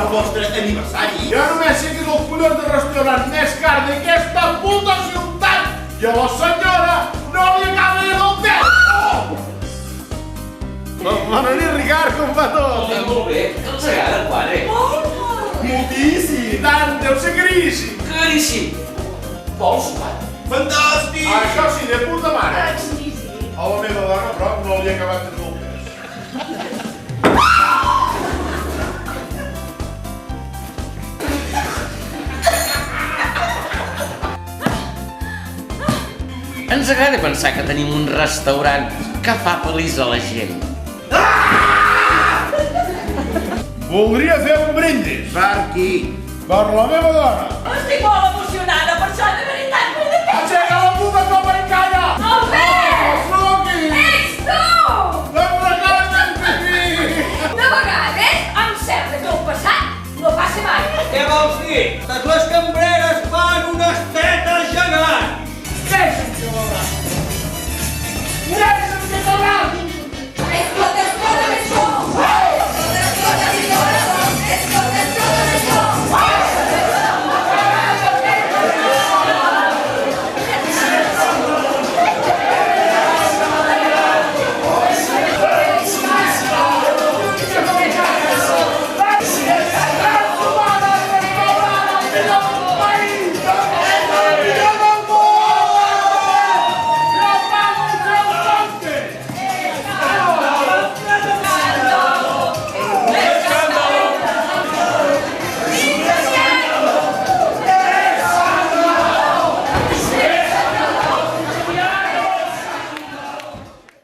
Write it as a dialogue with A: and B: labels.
A: el vostre aniversari.
B: Jo només sé que és el colló de restaurant més car d'aquesta puta ciutat i a la senyora no li acaba de del temps! Bona nit, Ricard, com va tot?
C: Molt bé, que els agrada el quadre.
B: Moltíssim! I tant, deu ser caríssim!
C: Caríssim! Vols sopar?
A: Fantàstic!
B: Això sí, de puta mare!
D: Sí, sí.
B: A la meva dona, però, no li ha acabat de fer el pes.
C: Ens agrada pensar que tenim un restaurant que fa feliç a la gent.
B: Voldria fer un brindis.
A: Per qui?
B: Per la meva dona.
D: Estic molt emocionada.